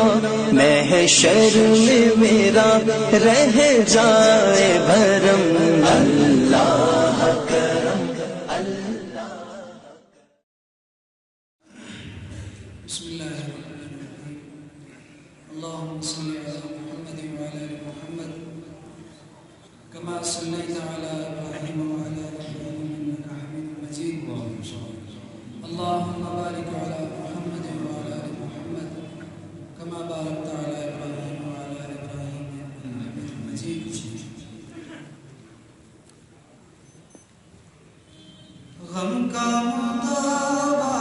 میرا محشر میں میرا رہ جائے بھرم اللہ کرم اللہ۔ بسم اللہ الرحمن الرحیم۔ اللہم صلی علی محمد وعلی آل محمد کما صلیت علی ابراہیم وعلی آل ابراہیم انک حمید مجید۔ اللہم بارک علی محمد وعلی آل محمد کما بارکت علی ابراہیم وعلی آل ابراہیم انک حمید مجید۔ غم کا مداوا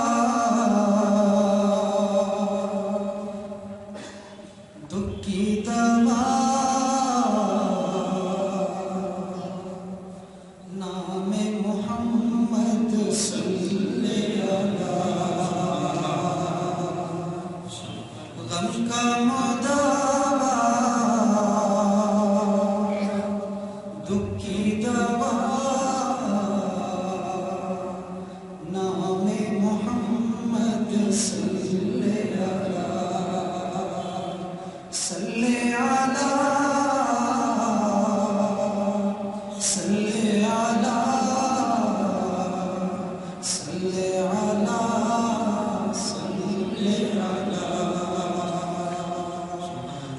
دکھ کی دوا نام محمد صلی اللہ۔ غم کا مداوا دکھ کی دوا نام محمد صلی اللہ۔ صلی علی صلی علی صلی علی صلی علی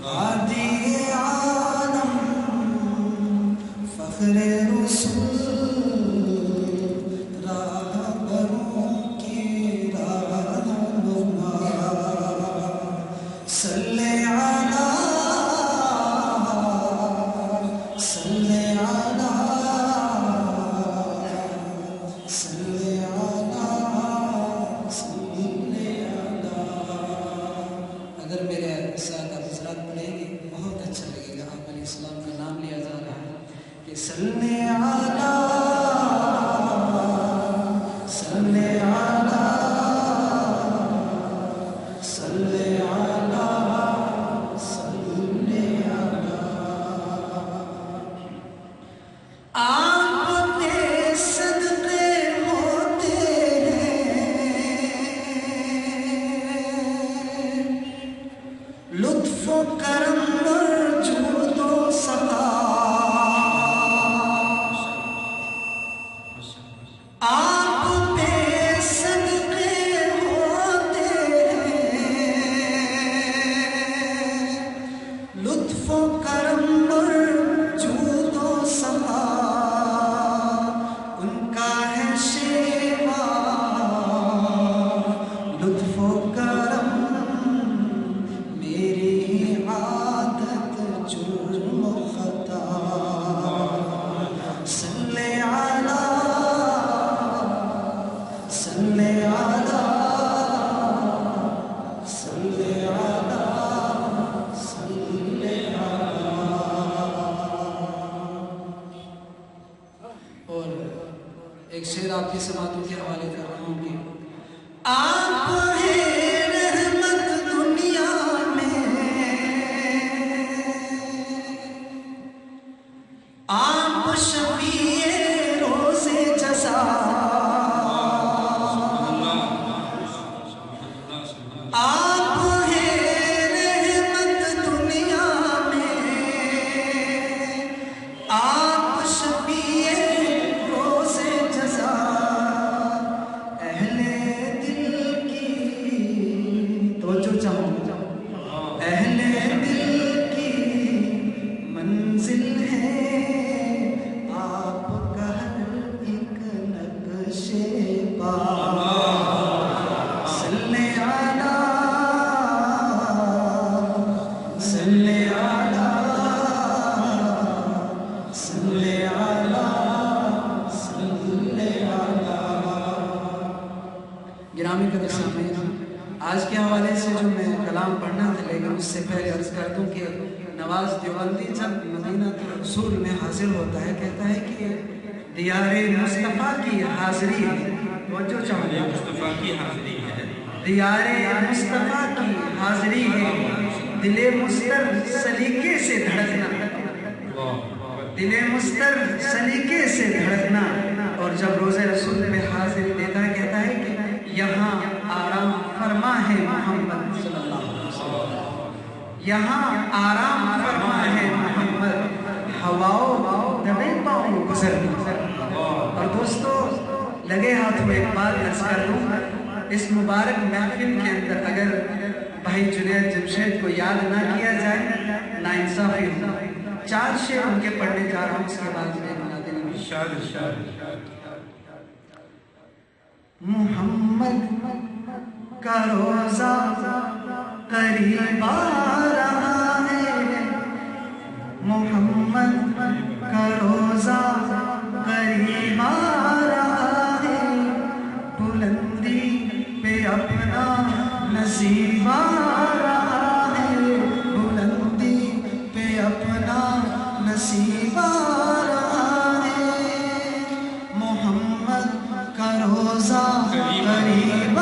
عادی عالم فخر رسول راہبروں کی رہنما۔ صلی علی صلی علی صلی علی صلی علی۔ اگر میرے ساتھ آپ حضرات پڑھیں گے بہت اچھا لگے گا۔ آپ علیہ السلام کا نام لیا جا رہا ہے کہ صلی علی صلی علی صلی علی صلی علی۔ آپ اپنے صدقے ہوتے ہیں لطف و کرم اور جود و سخا۔ آپ بے صدقے ہوتے ہیں لطف و کرم اور جود و سخا۔ ان کا ہے شیوا لطف و کرم میری عادت جرم و خطا۔ صلی علی صلی علی صلی علی صلی علی۔ اور ایک شعر آپ کی سماعتوں کے حوالے کر رہا ہوں کہ آپ ہیں رحمت دنیا میں، آپ شفیع روز جزا، آپ ہیں رحمت دنیا میں، آپ شفیع روز جزا۔ اہل دل کی توجہ چاہوں، اہل دل کی منزل ہے آپ کا ہر ایک نقش پا۔ صلی علی صلی علی صلی علی صلی علی۔ گرامی قدر سامعین، آج کے حوالے سے جو میں کلام پڑھنا تھا لیکن اس سے پہلے عرض کر دوں کہ نواز دیوبندی جب مدینہ رسول میں حاضر ہوتا ہے کہتا ہے کہ دیار مصطفیٰ کی حاضری ہے۔ توجہ چاہوں گا، مصطفیٰ کی حاضری ہے، دیار مصطفیٰ کی حاضری ہے، دل مستر سلیقے سے دھڑکنا، دل مستر سلیقے سے دھڑکنا۔ اور جب روزہ رسول میں حاضری دیتا ہے کہتا ہے کہ یہاں آرام فرما ہے محمد صلی اللہ علیہ وسلم۔ یہاں آرام فرما ہے محمد، ہواؤں دبے پاؤں گزر۔ اور دوستو لگے ہاتھ میں ایک بات عرض کر دوں، اس مبارک محفل کے اندر اگر بھائی جنید جمشید کو یاد نہ کیا جائے ناانصافی ہو۔ 4 شعر ان کے پڑھنے جا رہا ہوں، اس کے بعد میں بنا دینا۔ محمد کا روزہ قریب آ رہا ہے، محمد کا روزہ قریب آ رہا ہے، بلندی پہ اپنا نصیب آ رہا ہے، بلندی پہ اپنا نصیب آ رہا ہے، محمد کا روزہ قریب آ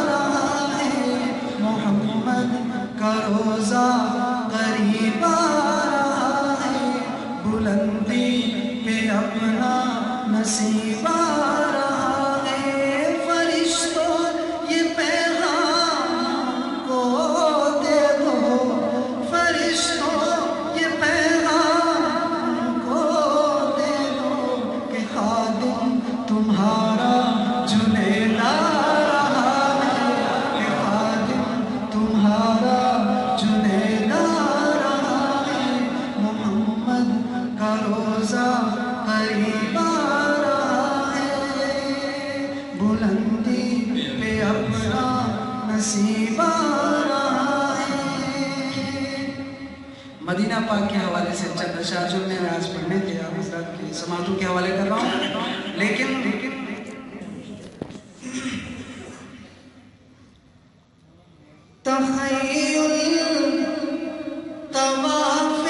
رہا ہے، محمد کا روزہ قریب آ رہا ہے، بلندی پہ اپنا نصیب آ رہا ہے، فرشتوں یہ پیغام کو دے دو، فرشتوں یہ پیغام کو دے دو کہ خادم تمہارا جنید آ رہا ہے، کہ خادم تمہارا جنید آ رہا ہے، محمد کا روزہ قریب آ رہا ہے، بلندی پہ اپنا نصیب آ رہا ہے۔ مدینہ پاک کے حوالے سے چند اشعار جو میں آج پڑھنے تھے آپ حضرات کی سماعتوں کے حوالے کر رہا ہوں، لیکن تخیل طواف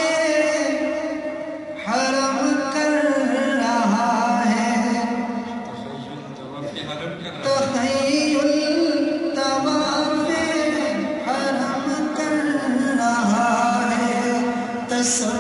حرم کر رہا ہے، تخیل طواف حرم کر رہا ہے، تصور